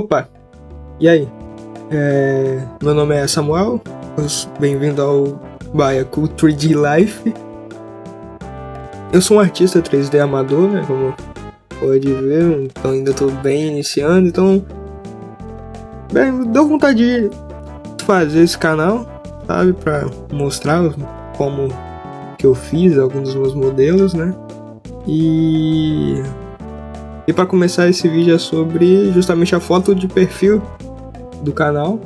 Opa, e aí? Meu nome é Samuel, bem-vindo ao Baiacu 3D Life. Eu sou um artista 3D amador, né, como pode ver, então ainda estou bem iniciando, então deu vontade de fazer esse canal, sabe, para mostrar como que eu fiz alguns dos meus modelos, né, e para começar esse vídeo é sobre justamente a foto de perfil do canal,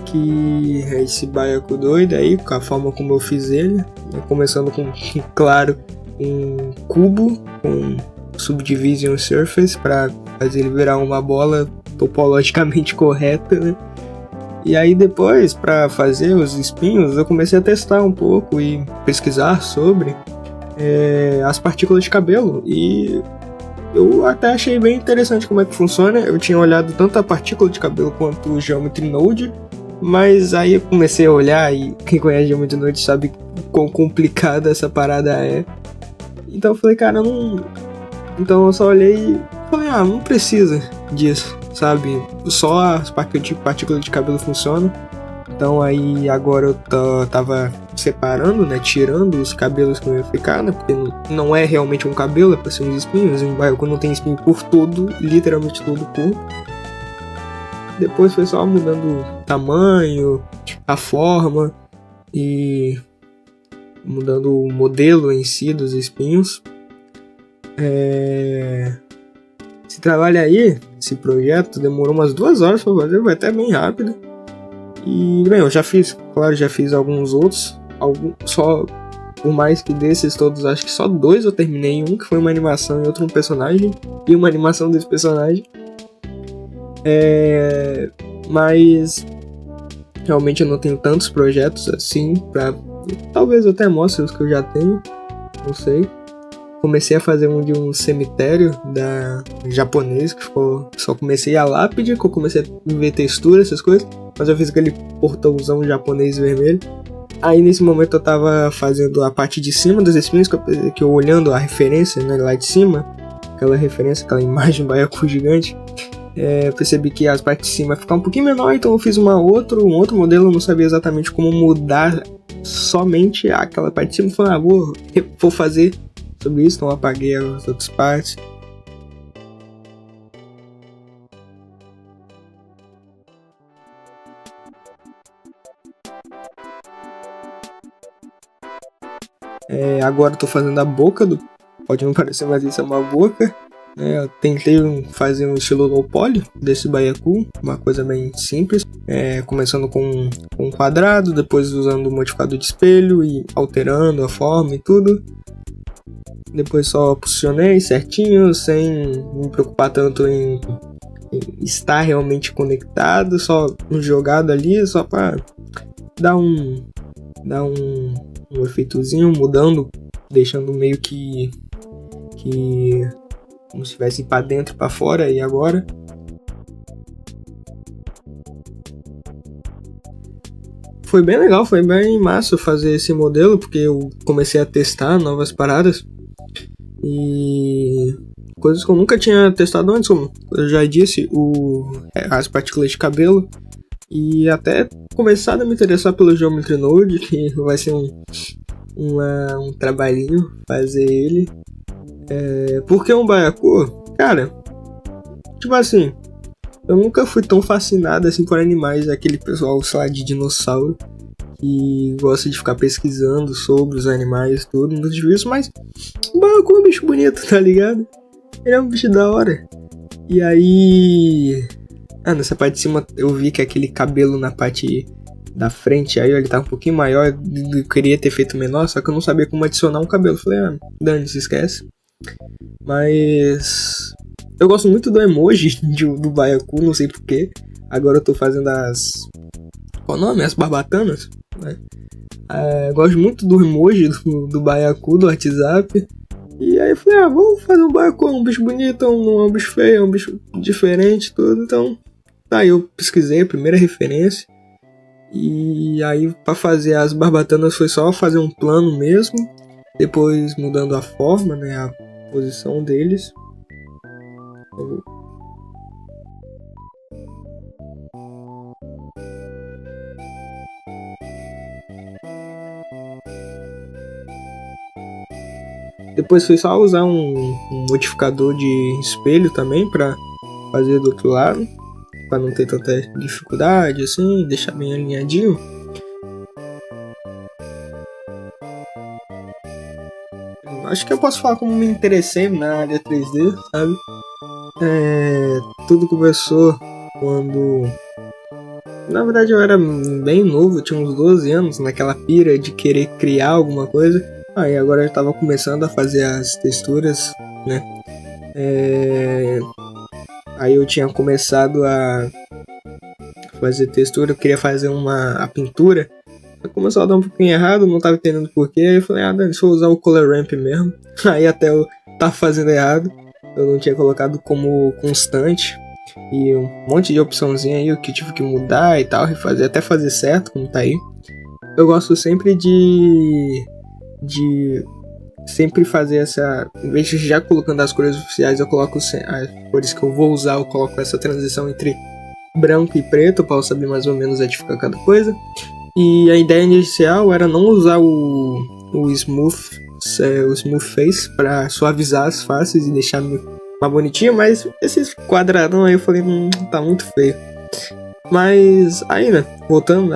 que é esse baiacu doido aí, com a forma como eu fiz ele, né? Começando com, claro, um cubo com subdivision surface para fazer ele virar uma bola topologicamente correta, né? E aí depois, para fazer os espinhos, eu comecei a testar um pouco e pesquisar sobre as partículas de cabelo, e eu até achei bem interessante como é que funciona. Eu tinha olhado tanto a partícula de cabelo quanto o Geometry Node, mas aí eu comecei a olhar, e quem conhece Geometry Node sabe quão complicada essa parada é. Então eu falei, cara, não... Então eu só olhei e falei, não precisa disso, sabe? Só as partículas de cabelo funcionam. Então aí agora eu tava separando, né, tirando os cabelos que eu ia ficar, né, porque não é realmente um cabelo, é pra ser uns espinhos, e um baiacu não tem espinho por todo, literalmente todo o corpo. Depois foi só mudando o tamanho, a forma e mudando o modelo em si dos espinhos. Esse trabalho aí, esse projeto, demorou umas 2 horas pra fazer, vai até bem rápido. E, bem, eu já fiz alguns outros, só, por mais que desses todos, acho que só 2 eu terminei, um que foi uma animação e outro um personagem, e uma animação desse personagem. Mas, realmente eu não tenho tantos projetos assim, talvez eu até mostre os que eu já tenho, não sei. Comecei a fazer um de um cemitério japonês, que ficou... Só comecei a lápide, que eu comecei a ver textura, essas coisas. Mas eu fiz aquele portãozão japonês vermelho. Aí nesse momento eu tava fazendo a parte de cima dos espinhos, que eu olhando a referência, né, lá de cima, aquela imagem baiacu gigante, percebi que as partes de cima iam ficar um pouquinho menor, então eu fiz um outro modelo. Eu não sabia exatamente como mudar somente aquela parte de cima. Eu falei, vou fazer sobre isso, então eu apaguei as outras partes. Agora eu tô fazendo a boca pode não parecer, mas isso é uma boca. Eu tentei fazer um estilo low poly desse baiacu, uma coisa bem simples, começando com um quadrado, depois usando o modificador de espelho e alterando a forma e tudo. Depois só posicionei certinho, sem me preocupar tanto em estar realmente conectado, só jogado ali, só para dar um efeitozinho, mudando, deixando meio que como se estivesse para dentro e para fora. E agora foi bem legal, foi bem massa fazer esse modelo, porque eu comecei a testar novas paradas e coisas que eu nunca tinha testado antes, como eu já disse, as partículas de cabelo, e até começar a me interessar pelo Geometry Node, que vai ser um trabalhinho fazer ele. Porque um baiacu, cara, tipo assim, eu nunca fui tão fascinado assim por animais, aquele pessoal, sei lá, de dinossauro, que gosta de ficar pesquisando sobre os animais, tudo, nos vídeos, mas o baiacu é um bicho bonito, tá ligado? Ele é um bicho da hora. E aí, nessa parte de cima eu vi que aquele cabelo na parte da frente, aí ele tá um pouquinho maior, eu queria ter feito menor, só que eu não sabia como adicionar um cabelo. Falei, dane-se, esquece. Mas eu gosto muito do emoji do baiacu, não sei porquê. Agora eu tô fazendo qual o nome? As barbatanas, né? Gosto muito do emoji do baiacu do WhatsApp. E aí eu falei, vou fazer um baiacu, um bicho bonito, não é um bicho feio, é um bicho diferente, tudo. Então, aí eu pesquisei a primeira referência. E aí pra fazer as barbatanas foi só fazer um plano mesmo, depois mudando a forma, né, a posição deles. Depois fui só usar um modificador de espelho também pra fazer do outro lado, pra não ter tanta dificuldade assim, deixar bem alinhadinho. Acho que eu posso falar como me interessei na área 3D, sabe? Tudo começou quando... Na verdade eu era bem novo, tinha uns 12 anos, naquela pira de querer criar alguma coisa. Aí agora eu tava começando a fazer as texturas, né? Aí eu tinha começado a fazer textura, eu queria fazer a pintura. Começou a dar um pouquinho errado, não tava entendendo porquê. Aí eu falei, deixa eu usar o Color Ramp mesmo. Aí até eu tava fazendo errado, eu não tinha colocado como constante. E um monte de opçãozinha aí, o que tive que mudar e tal, refazer, até fazer certo, como tá aí. Eu gosto sempre de sempre fazer essa... Em vez de já colocando as cores oficiais, eu coloco as cores que eu vou usar, eu coloco essa transição entre branco e preto, para eu saber mais ou menos onde fica cada coisa. E a ideia inicial era não usar o smooth face para suavizar as faces e deixar mais bonitinho, mas esses quadradão aí eu falei, tá muito feio. Mas aí, né, voltando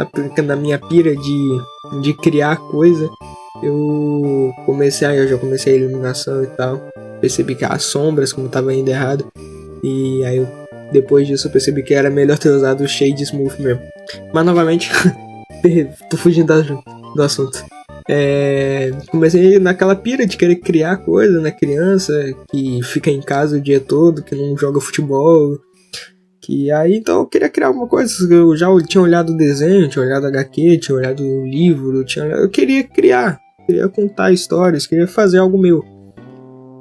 na minha pira de criar coisa, eu já comecei a iluminação e tal, percebi que as sombras, como tava indo errado, e aí depois disso eu percebi que era melhor ter usado o shade smooth mesmo. Mas novamente, tô fugindo do assunto. Comecei naquela pira de querer criar coisa, né? Criança que fica em casa o dia todo, que não joga futebol. Que aí então eu queria criar alguma coisa. Eu já tinha olhado o desenho, tinha olhado HQ, tinha olhado o livro, eu queria criar, queria contar histórias, queria fazer algo meu.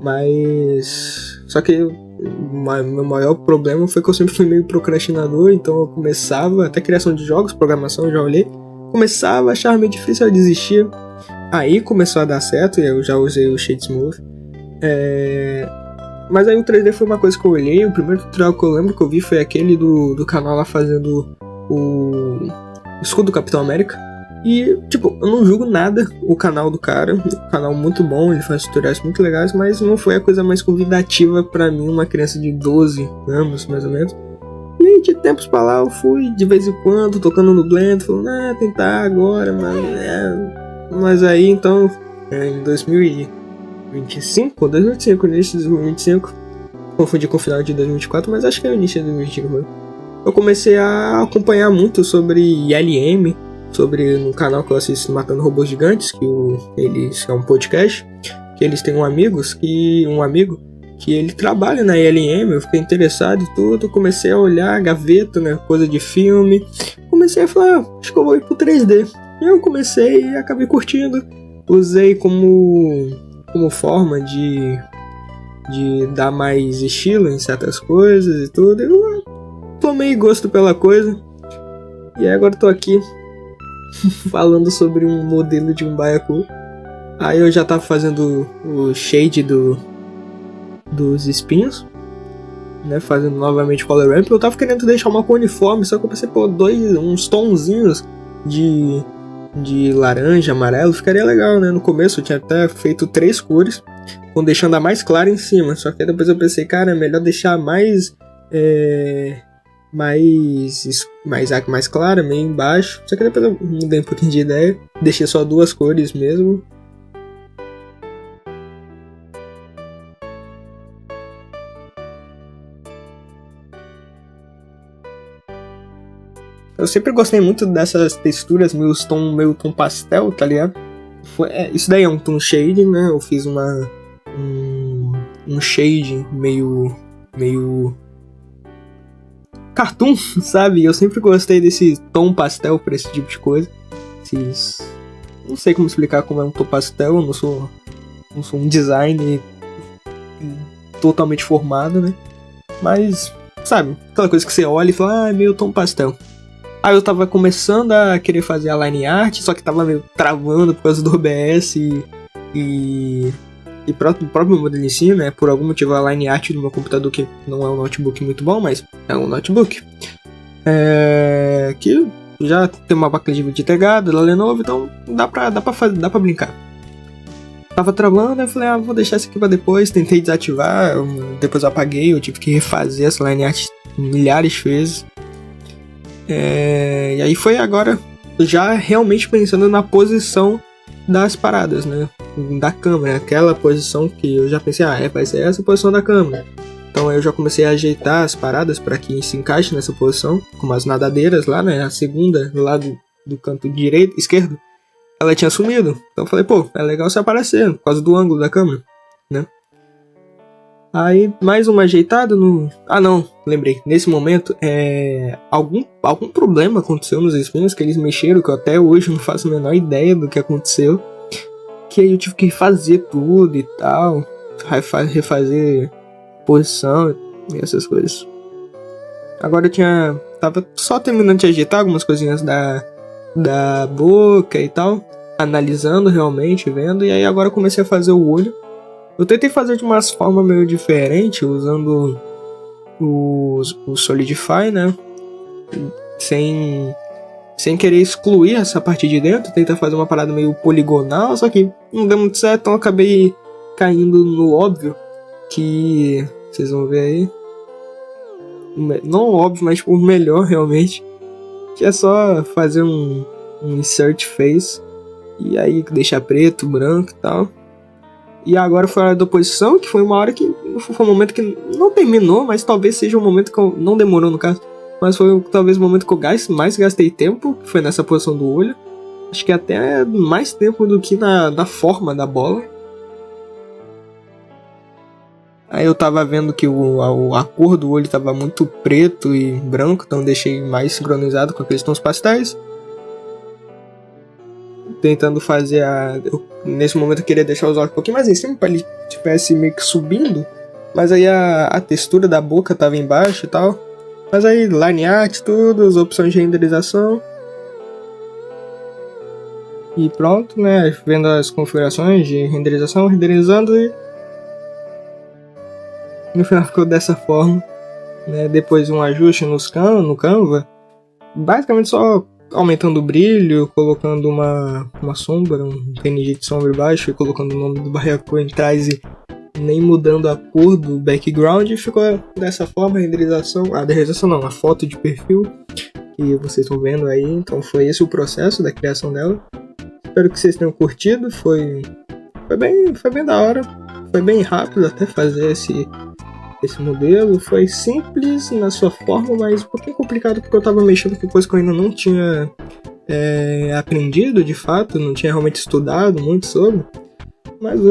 Mas só que meu maior problema foi que eu sempre fui meio procrastinador, então eu começava, até criação de jogos, programação, eu já olhei, começava, achava meio difícil, eu desistia. Aí começou a dar certo e eu já usei o Shade Smooth. Mas aí o 3D foi uma coisa que eu olhei. O primeiro tutorial que eu lembro que eu vi foi aquele do canal lá fazendo o escudo do Capitão América. E, tipo, eu não julgo nada o canal do cara. Um canal muito bom, ele faz tutoriais muito legais, mas não foi a coisa mais convidativa pra mim, uma criança de 12 anos, mais ou menos. E aí, de tempos pra lá, eu fui de vez em quando, tocando no Blender, falando, tentar agora, mas aí, então, em 2025, início de 2025, confundi com o final de 2024, mas acho que é o início de 2025. Eu comecei a acompanhar muito sobre ILM, no canal que eu assisto Matando Robôs Gigantes, eles é um podcast, que eles têm um amigo que ele trabalha na ILM. Eu fiquei interessado e tudo, comecei a olhar gaveta, né, coisa de filme, comecei a falar, acho que eu vou ir pro 3D. Eu comecei e acabei curtindo, usei como forma de dar mais estilo em certas coisas e tudo. Eu tomei gosto pela coisa e agora tô aqui falando sobre um modelo de um baiacu. Aí eu já tava fazendo o shade dos espinhos, né, fazendo novamente o color ramp. Eu tava querendo deixar uma cor uniforme, só que eu pensei, uns tonzinhos de laranja, amarelo, ficaria legal, né? No começo eu tinha até feito 3 cores, deixando a mais clara em cima, só que depois eu pensei, cara, é melhor deixar mais clara, meio embaixo, só que depois eu mudei um pouquinho de ideia, deixei só 2 cores mesmo. Eu sempre gostei muito dessas texturas meio tom pastel, tá ligado? Isso daí é um tom shade, né? Eu fiz um shade meio cartoon, sabe? Eu sempre gostei desse tom pastel pra esse tipo de coisa. Não sei como explicar como é um tom pastel, eu não sou um designer totalmente formado, né? Mas, sabe, aquela coisa que você olha e fala, é meio tom pastel. Aí eu tava começando a querer fazer a line art, só que tava meio travando por causa do OBS e próprio modelo em si, né? Por algum motivo a line art do meu computador, que não é um notebook muito bom, mas é um notebook que já tem uma placa de vídeo integrada da Lenovo, então dá pra brincar. tava travando, eu falei, vou deixar isso aqui pra depois. Tentei desativar, depois eu apaguei, eu tive que refazer essa line art milhares de vezes. E aí foi agora, já realmente pensando na posição das paradas, né? Da câmera, aquela posição que eu já pensei, vai ser essa a posição da câmera. Então eu já comecei a ajeitar as paradas para que se encaixe nessa posição, como as nadadeiras lá, né? A segunda, lá do canto esquerdo, ela tinha sumido. Então eu falei, é legal se aparecer, por causa do ângulo da câmera, né? Aí, mais uma ajeitada no... não, lembrei. Nesse momento, algum problema aconteceu nos spins que eles mexeram, que eu até hoje não faço a menor ideia do que aconteceu. Que aí eu tive que refazer tudo e tal. Refazer posição e essas coisas. Agora eu tava só terminando de ajeitar algumas coisinhas da boca e tal. Analisando realmente, vendo. E aí agora eu comecei a fazer o olho. Eu tentei fazer de umas formas meio diferentes, usando o Solidify, né? Sem querer excluir essa parte de dentro, tentar fazer uma parada meio poligonal, só que não deu muito certo, então eu acabei caindo no óbvio, que vocês vão ver aí. Não óbvio, mas o melhor realmente, que é só fazer um insert face, e aí deixar preto, branco e tal. E agora foi a hora da oposição, que foi uma hora que foi um momento que não terminou, mas talvez seja um momento que não demorou no caso, mas foi talvez o momento que eu mais gastei tempo, que foi nessa posição do olho. Acho que até mais tempo do que na forma da bola. Aí eu tava vendo que a cor do olho tava muito preto e branco, então deixei mais sincronizado com aqueles tons pastéis. Tentando fazer nesse momento eu queria deixar os olhos um pouquinho mais em cima, para ele estivesse meio que subindo. Mas aí a textura da boca tava embaixo e tal. Mas aí line art, tudo, as opções de renderização. E pronto, né? Vendo as configurações de renderização, renderizando e no final ficou dessa forma, né? Depois um ajuste no Canva, basicamente só aumentando o brilho, colocando uma sombra, um PNG de sombra embaixo e colocando o nome do Baiacu em trás e nem mudando a cor do background, ficou dessa forma a renderização, a foto de perfil que vocês estão vendo aí. Então foi esse o processo da criação dela. Espero que vocês tenham curtido, foi bem da hora, foi bem rápido até fazer esse modelo, foi simples na sua forma, mas um pouquinho complicado porque eu tava mexendo com coisa que eu ainda não tinha aprendido de fato, não tinha realmente estudado muito sobre, mas o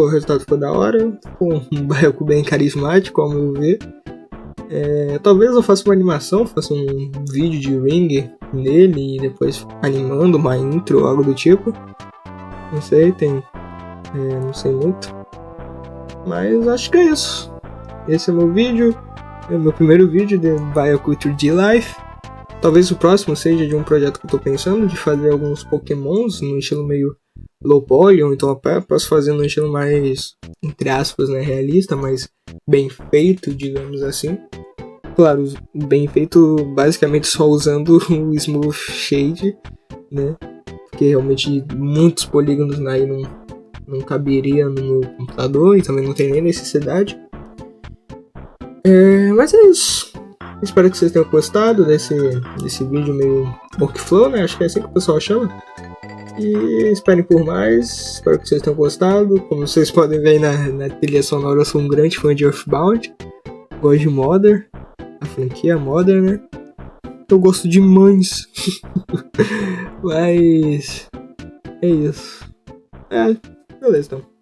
resultado ficou da hora, ficou um Baiacu bem carismático ao meu ver. Talvez eu faça uma animação, faça um vídeo de ring nele e depois animando uma intro ou algo do tipo, não sei, não sei muito, mas acho que é isso. Esse é meu vídeo, é o meu primeiro vídeo de Baiacu 3D Life. Talvez o próximo seja de um projeto que eu tô pensando, de fazer alguns pokémons no estilo meio low poly, ou então eu posso fazer no estilo mais, entre aspas, né, realista, mas bem feito, digamos assim. Claro, bem feito basicamente só usando o Smooth Shade, né, porque realmente muitos polígonos aí não caberia no meu computador e também não tem nem necessidade. Mas é isso. Espero que vocês tenham gostado desse vídeo meio workflow, né? Acho que é assim que o pessoal chama. E esperem por mais. Espero que vocês tenham gostado. Como vocês podem ver aí na trilha sonora, eu sou um grande fã de Earthbound. Gosto de Modern, a franquia Modern, né? Eu gosto de mães. Mas é isso. Beleza então.